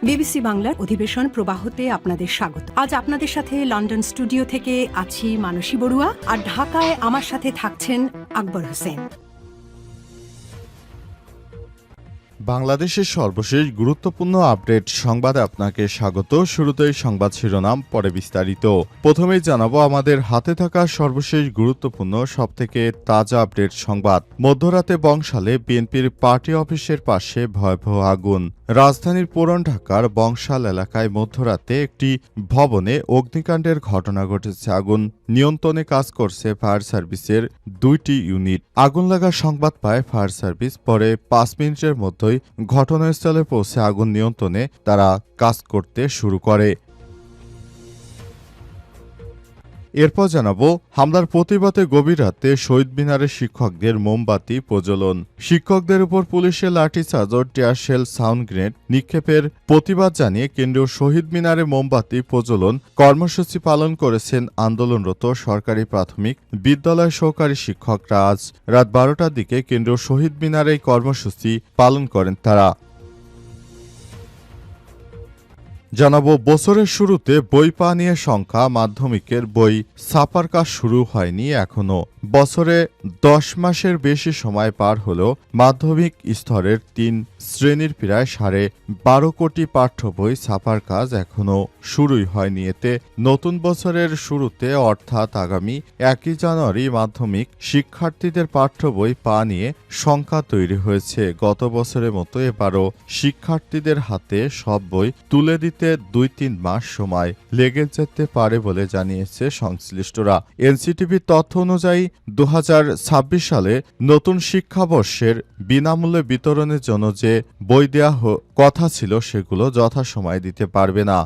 BBC বাংলার অধিবেশন প্রবাহতে আপনাদের স্বাগত। আজ আপনাদের সাথে লন্ডন স্টুডিও থেকে আছি মানসী বড়ুয়া, আর ঢাকায় আমার সাথে থাকছেন আকবর হোসেন। বাংলাদেশের সর্বশেষ গুরুত্বপূর্ণ আপডেট সংবাদে আপনাকে স্বাগত। শুরুতেই সংবাদ শিরোনাম, পরে বিস্তারিত। প্রথমেই জানাবো আমাদের হাতে থাকা সর্বশেষ গুরুত্বপূর্ণ সবথেকে তাজা আপডেট সংবাদ। মধ্যরাতে বংশালে বিএনপির পার্টি অফিসের পাশে ভয়াবহ আগুন। রাজধানীর পুরান ঢাকার বংশাল এলাকায় মধ্যরাতে একটি ভবনে অগ্নিকাণ্ডের ঘটনা ঘটেছে। আগুন নিয়ন্ত্রণে কাজ করছে ফায়ার সার্ভিসের 2টি ইউনিট। আগুন লাগার সংবাদ পায় ফায়ার সার্ভিস। পরে 5 মিনিটের মধ্যেই ঘটনাস্থলে পৌঁছে আগুন নিয়ন্ত্রণে তারা কাজ করতে শুরু করে। এরপর জানাবো হামলার প্রতিবাদে গভীর রাতে শহীদ মিনারে শিক্ষকদের মোমবাতি প্রজ্বলন। শিক্ষকদের উপর পুলিশের লাঠিচার্জ ও টিয়ারশেল, সাউন্ড গ্রেনেড নিক্ষেপের প্রতিবাদ জানিয়ে কেন্দ্রীয় শহীদ মিনারে মোমবাতি প্রজ্বলন কর্মসূচি পালন করেছেন আন্দোলনরত সরকারি প্রাথমিক বিদ্যালয় সহকারী শিক্ষকরা। আজ রাত 12টার দিকে কেন্দ্রীয় শহীদ মিনারে এই কর্মসূচি পালন করেন তারা। জানাবো বছরের শুরুতে বই পাওয়া নিয়ে সংখ্যা। মাধ্যমিকের বই ছাপার কাজ শুরু হয়নি এখনো। বছরে 10 মাসের বেশি সময় পার হলেও মাধ্যমিক স্তরের 3 শ্রেণীর প্রায় 12.5 কোটি পাঠ্য বই ছাপার কাজ এখনো শুরুই হয়নি। এতে নতুন বছরের শুরুতে অর্থাৎ আগামী 1 জানুয়ারি মাধ্যমিক শিক্ষার্থীদের পাঠ্য বই পাওয়া নিয়ে শঙ্কা তৈরি হয়েছে। গত বছরের মতো এবারও শিক্ষার্থীদের হাতে সব বই তুলে দিতে 2-3 মাস সময় লেগে যেতে পারে বলে জানিয়েছে সংশ্লিষ্টরা। এনসিটিভির তথ্য অনুযায়ী 2026 সালে নতুন শিক্ষাবর্ষের বিনামূল্যে বিতরণের জন্য যে বই দেওয়া কথা ছিল সেগুলো যথাসময়ে দিতে পারবে না।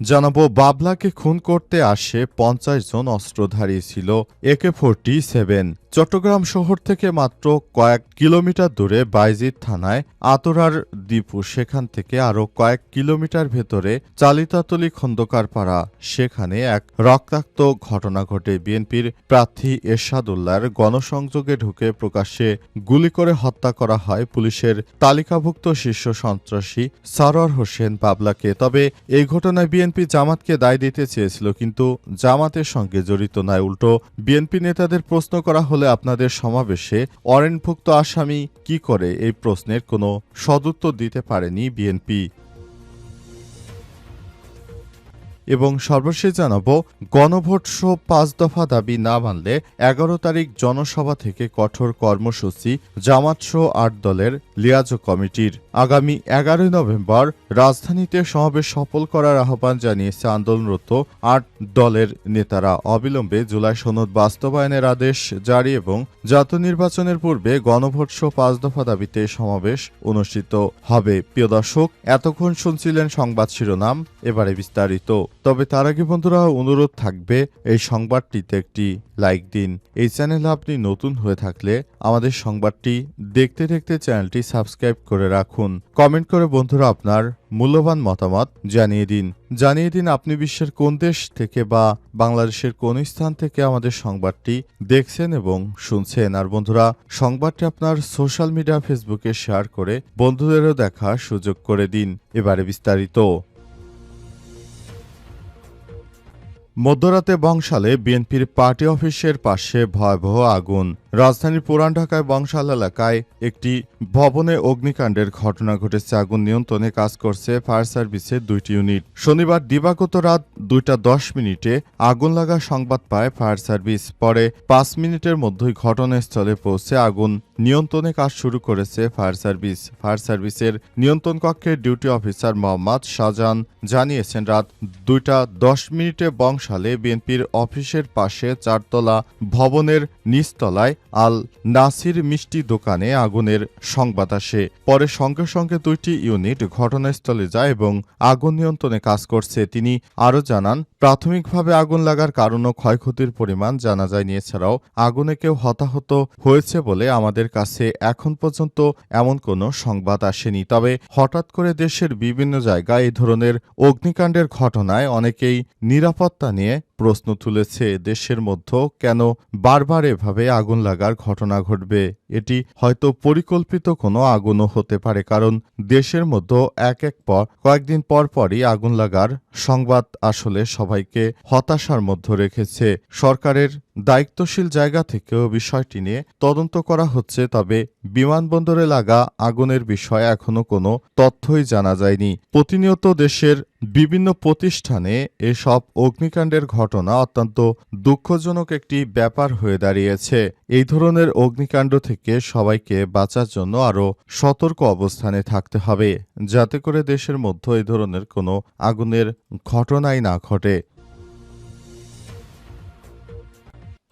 জানাবো বাবলাকে খুন করতে আসে 50 জন অস্ত্রধারী ছিল AK-47। চট্টগ্রাম শহর থেকে মাত্র কয়েক কিলোমিটার দূরে বাইজিদ থানায় আতরার দীপু, সেখান থেকে আরও কয়েক কিলোমিটার ভেতরে চালিতাতলী খন্দকার পাড়া, সেখানে এক রক্তাক্ত ঘটনা ঘটে। বিএনপির প্রার্থী এরশাদুল্লাহর গণসংযোগে ঢুকে প্রকাশ্যে গুলি করে হত্যা করা হয় পুলিশের তালিকাভুক্ত শীর্ষ সন্ত্রাসী সারোয়ার হোসেন বাবলাকে। তবে এই ঘটনায় বিএনপি জামাতকে দায় দিতে চেয়েছিল, কিন্তু জামাতের সঙ্গে জড়িত নয়। উল্টো বিএনপি নেতাদের প্রশ্ন করা হলে আপনাদের সমাবেশে ওয়ারেন্টভুক্ত আসামি কি করে, এই প্রশ্নের কোনো সদুত্তর দিতে পারেনি বিএনপি। এবং সর্বশেষ জানাবো গণভোট সহ 5 দফা দাবি না মানলে 11 তারিখ জনসভা থেকে কঠোর কর্মসূচি জামাত সহ 8 দলের লিয়াজো কমিটির। আগামী 11 নভেম্বর রাজধানীতে সমাবেশ সফল করার আহ্বান জানিয়েছে আন্দোলনরত 8 দলের নেতারা। অবিলম্বে জুলাই সনদ বাস্তবায়নের আদেশ জারি এবং জাতীয় নির্বাচনের পূর্বে গণভোট সহ 5 দফা দাবিতে সমাবেশ অনুষ্ঠিত হবে। প্রিয় দর্শক, এতক্ষণ শুনছিলেন সংবাদ শিরোনাম, এবারে বিস্তারিত। তবে তার আগে বন্ধুরা অনুরোধ থাকবে এই সংবাদটিতে একটি লাইক দিন। এই চ্যানেলে আপনি নতুন হয়ে থাকলে আমাদের সংবাদটি দেখতে দেখতে চ্যানেলটি সাবস্ক্রাইব করে রাখুন। কমেন্ট করে বন্ধুরা আপনার মূল্যবান মতামত জানিয়ে দিন আপনি বিশ্বের কোন দেশ থেকে বা বাংলাদেশের কোন স্থান থেকে আমাদের সংবাদটি দেখছেন এবং শুনছেন। আর বন্ধুরা সংবাদটি আপনার সোশ্যাল মিডিয়া ফেসবুকে শেয়ার করে বন্ধুদেরও দেখার সুযোগ করে দিন। এবারে বিস্তারিত। মধ্যরাতে বংশালে বিএনপির পার্টি অফিসের পাশে ভয়াবহ আগুন। রাজধানীর পুরান ঢাকায় বংশাল এলাকায় একটি ভবনে অগ্নিকাণ্ডের ঘটনা ঘটেছে। আগুন নিয়ন্ত্রণে কাজ করছে ফায়ার সার্ভিসের 2টি ইউনিট। শনিবার দিবাগত রাত 2:10 আগুন লাগার সংবাদ পায় ফায়ার সার্ভিস। পরে 5 মিনিটের মধ্যেই ঘটনাস্থলে পৌঁছে আগুন নিয়ন্ত্রণে কাজ শুরু করেছে ফায়ার সার্ভিস। ফায়ার সার্ভিসের নিয়ন্ত্রণ কক্ষের ডিউটি অফিসার মোহাম্মদ শাহজাহান জানিয়েছেন, রাত 2:10 বংশালে বিএনপির অফিসের পাশে 4 তলা ভবনের নিচতলায় আল নাসির মিষ্টি দোকানে আগুনের সংবাদ আসে। পরে সঙ্গে সঙ্গে 2টি ইউনিট ঘটনাস্থলে যায় এবং আগুন নিয়ন্ত্রণে কাজ করছে। তিনি আরও জানান, প্রাথমিকভাবে আগুন লাগার কারণ ও ক্ষয়ক্ষতির পরিমাণ জানা যায়নি। এছাড়াও আগুনে কেউ হতাহত হয়েছে বলে আমাদের কাছে এখন পর্যন্ত এমন কোনো সংবাদ আসেনি। তবে হঠাৎ করে দেশের বিভিন্ন জায়গায় এই ধরনের অগ্নিকাণ্ডের ঘটনায় অনেকেই নিরাপত্তা নিয়ে প্রশ্ন তুলেছে, দেশের মধ্যে কেন বারবার এভাবে আগুন লাগার ঘটনা ঘটবে? এটি হয়তো পরিকল্পিত কোনো আগুনও হতে পারে, কারণ দেশের মধ্যে কয়েকদিন পরই আগুন লাগার সংবাদ আসলে সবাইকে হতাশার মধ্যে রেখেছে। সরকারের দায়িত্বশীল জায়গা থেকেও বিষয়টি নিয়ে তদন্ত করা হচ্ছে, তবে বিমানবন্দরে লাগা আগুনের বিষয়ে এখনো কোনো তথ্যই জানা যায়নি। প্রতিনিয়ত দেশের বিভিন্ন প্রতিষ্ঠানে এসব অগ্নিকাণ্ডের ঘটনা অত্যন্ত দুঃখজনক একটি ব্যাপার হয়ে দাঁড়িয়েছে। এই ধরনের অগ্নিকাণ্ড থেকে সবাইকে বাঁচার জন্য আরও সতর্ক অবস্থানে থাকতে হবে, যাতে করে দেশের মধ্যে এই ধরনের কোনো আগুনের ঘটনাই না ঘটে।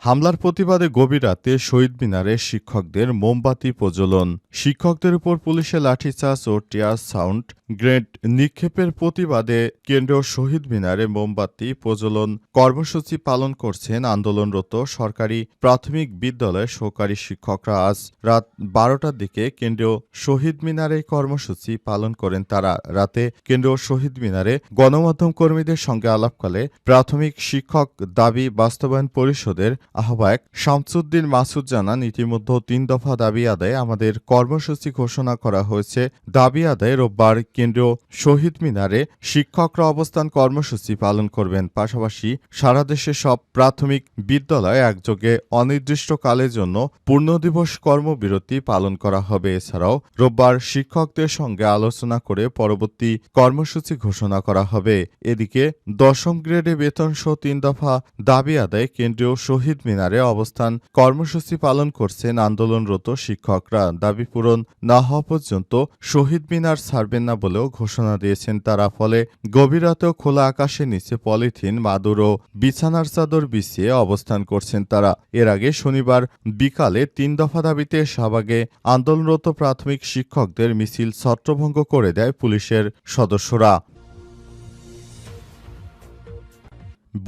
হামলার প্রতিবাদে গভীর রাতে শহীদ মিনারে শিক্ষকদের মোমবাতি প্রজ্বলন। শিক্ষকদের উপর পুলিশের লাঠিচার্জ ও টিয়ার সাউন্ড গ্রেনেড নিক্ষেপের প্রতিবাদে কেন্দ্রীয় শহীদ মিনারে মোমবাতি প্রজ্বলন কর্মসূচি পালন করছেন আন্দোলনরত সরকারি প্রাথমিক বিদ্যালয়ের সহকারী শিক্ষকরা। আজ রাত 12টার দিকে কেন্দ্রীয় শহীদ মিনারে কর্মসূচি পালন করেন তারা। রাতে কেন্দ্রীয় শহীদ মিনারে গণমাধ্যম কর্মীদের সঙ্গে আলাপকালে প্রাথমিক শিক্ষক দাবি বাস্তবায়ন পরিষদের আহ্বায়ক শামসুদ্দিন মাসুদ জানান, ইতিমধ্যে 3 দফা দাবি আদায়ে আমাদের কর্মসূচি ঘোষণা করা হয়েছে। দাবি আদায়ে রোববার কেন্দ্রীয় শহীদ মিনারে শিক্ষকরা অবস্থান কর্মসূচি পালন করবেন। পাশাপাশি সারা দেশে সব প্রাথমিক বিদ্যালয়ে একযোগে অনির্দিষ্টকালের জন্য পূর্ণদিবস কর্মবিরতি পালন করা হবে। এছাড়াও রোববার শিক্ষকদের সঙ্গে আলোচনা করে পরবর্তী কর্মসূচি ঘোষণা করা হবে। এদিকে 10ম গ্রেডে বেতনসহ 3 দফা দাবি আদায়ে কেন্দ্রীয় শহীদ মিনারে অবস্থান কর্মসূচি পালন করছেন আন্দোলনরত শিক্ষকরা। দাবি পূরণ না হওয়া পর্যন্ত শহীদ মিনার ছাড়বেন না বলেও ঘোষণা দিয়েছেন তারা। ফলে গভীর রাতেও খোলা আকাশের নিচে পলিথিন, মাদুর ও বিছানার চাদর বিছিয়ে অবস্থান করছেন তারা। এর আগে শনিবার বিকালে 3 দফা দাবিতে শাহবাগে আন্দোলনরত প্রাথমিক শিক্ষকদের মিছিল ছত্রভঙ্গ করে দেয় পুলিশের সদস্যরা।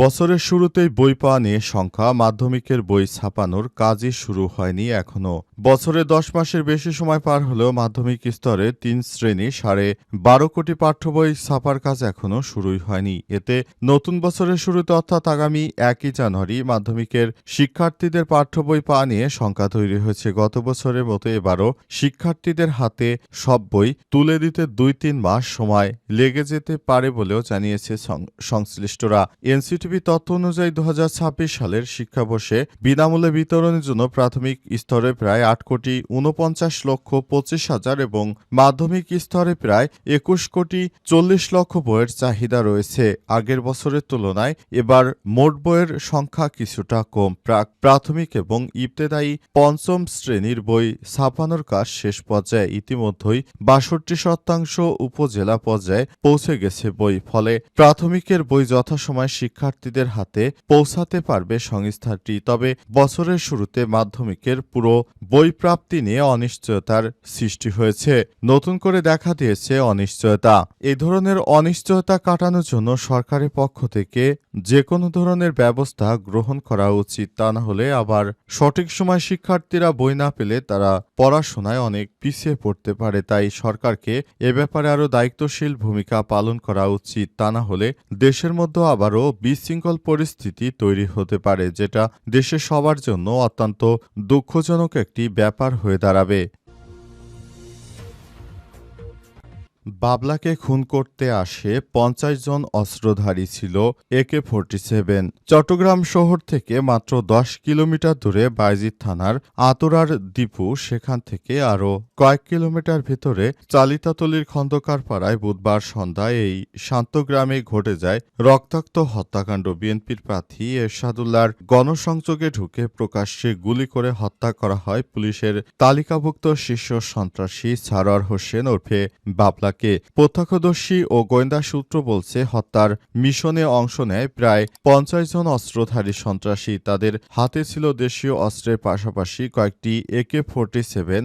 বছরের শুরুতেই বই পাওয়া নিয়ে শঙ্কা, মাধ্যমিকের বই ছাপানোর কাজই শুরু হয়নি এখনো। বছরে 10 মাসের বেশি সময় পার হলেও মাধ্যমিক স্তরে 3 শ্রেণী 12.5 কোটি পাঠ্য বই ছাপার কাজ এখনো শুরুই হয়নি। এতে নতুন বছরের শুরুতে অর্থাৎ আগামী 1 জানুয়ারি মাধ্যমিকের শিক্ষার্থীদের পাঠ্য বই পাওয়া নিয়ে শঙ্কা তৈরি হয়েছে। গত বছরের মতো এবারও শিক্ষার্থীদের হাতে সব বই তুলে দিতে 2-3 মাস সময় লেগে যেতে পারে বলেও জানিয়েছে সংশ্লিষ্টরা। এনসিটিভি তথ্য অনুযায়ী 2026 সালের শিক্ষাবর্ষে বিনামূল্যে বিতরণের জন্য প্রাথমিক স্তরে প্রায় 8,49,25,000 এবং মাধ্যমিক স্তরে প্রায় 21,40,00,000 বইয়ের চাহিদা রয়েছে। আগের বছরের তুলনায় এবার মোট বইয়ের সংখ্যা কিছুটা কম। প্রাথমিক এবং ইবতেদায়ী 5ম শ্রেণীর বই ছাপানোর কাজ শেষ পর্যায়ে। ইতিমধ্যেই 62% উপজেলা পর্যায়ে পৌঁছে গেছে বই। ফলে প্রাথমিকের বই যথাসময়ে শিক্ষার্থীদের হাতে পৌঁছাতে পারবে সংস্থাটি। তবে বছরের শুরুতে মাধ্যমিকের পুরো বই প্রাপ্তি নিয়ে অনিশ্চয়তার সৃষ্টি হয়েছে। নতুন করে দেখা দিয়েছে অনিশ্চয়তা। এই ধরনের অনিশ্চয়তা কাটানোর জন্য সরকারের পক্ষ থেকে যে কোনো ধরনের ব্যবস্থা গ্রহণ করা উচিত। তা না হলে আবার সঠিক সময় শিক্ষার্থীরা বই না পেলে তারা পড়াশোনায় অনেক পিছিয়ে পড়তে পারে। তাই সরকারকে এ ব্যাপারে আরও দায়িত্বশীল ভূমিকা পালন করা উচিত। তা না হলে দেশের মধ্যে আবারও বিশৃঙ্খল পরিস্থিতি তৈরি হতে পারে, যেটা দেশের সবার জন্য অত্যন্ত দুঃখজনক একটি ব্যাপার হয়ে দাঁড়াবে। বাবলাকে খুন করতে আসে 50 জন অস্ত্রধারী ছিল AK-47। চট্টগ্রাম শহর থেকে মাত্র 10 কিলোমিটার দূরে বায়জিদ থানার আতরার দীপু, সেখান থেকে আরও কয়েক কিলোমিটার ভেতরে চালিতাতলির খন্দকার পাড়ায় বুধবার সন্ধ্যায় এই শান্তগ্রামে ঘটে যায় রক্তাক্ত হত্যাকাণ্ড। বিএনপির প্রার্থী এরশাদুল্লাহর গণসংযোগে ঢুকে প্রকাশ্যে গুলি করে হত্যা করা হয় পুলিশের তালিকাভুক্ত শীর্ষ সন্ত্রাসী সারোয়ার হোসেন ওরফে বাবলা। প্রত্যক্ষদর্শী ও গোয়েন্দা সূত্র বলছে, হত্যার মিশনে অংশ নেয় প্রায় 50 জন অস্ত্রধারী সন্ত্রাসী। তাদের হাতে ছিল দেশীয় অস্ত্রের পাশাপাশি কয়েকটি AK-47,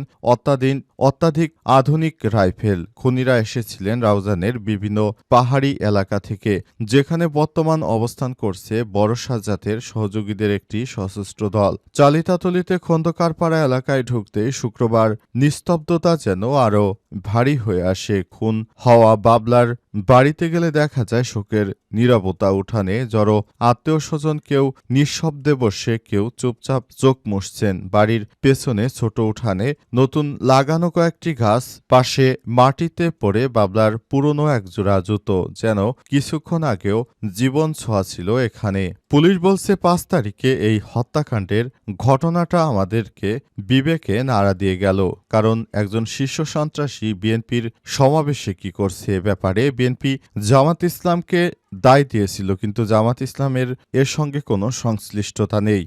অত্যাধিক আধুনিক রাইফেল। খুনিরা এসেছিলেন রাউজানের বিভিন্ন পাহাড়ি এলাকা থেকে, যেখানে বর্তমান অবস্থান করছে বড়সা জাতের সহযোগীদের একটি সশস্ত্র দল। চালিতাতলিতে খন্দকারপাড়া এলাকায় ঢুকতেই শুক্রবার নিস্তব্ধতা যেন আরও ভারী হয়ে আসে। খুন হওয়া বাবলার বাড়িতে গেলে দেখা যায় শোকের নীরবতা। উঠানে জড়ো আত্মীয় স্বজন, কেউ নিঃশব্দে বসে, কেউ চুপচাপ চোখ মুছছেন। বাড়ির পেছনে ছোট উঠানে নতুন লাগানো কয়েকটি গাছ, পাশে মাটিতে পড়ে বাবলার পুরনো একজোড়া জুতো, যেন কিছুক্ষণ আগেও জীবন ছোঁয়া ছিল এখানে। পুলিশ বলছে ৫ তারিখে এই হত্যাকাণ্ডের ঘটনাটা আমাদেরকে বিবেকে নাড়া দিয়ে গেল। কারণ একজন শীর্ষ সন্ত্রাসী বিএনপির সমাবেশে কি করছে এ ব্যাপারে বিএনপি জামাত ইসলামকে দায় দিয়েছিল, কিন্তু জামাত ইসলামের এর সঙ্গে কোনো সংশ্লিষ্টতা নেই।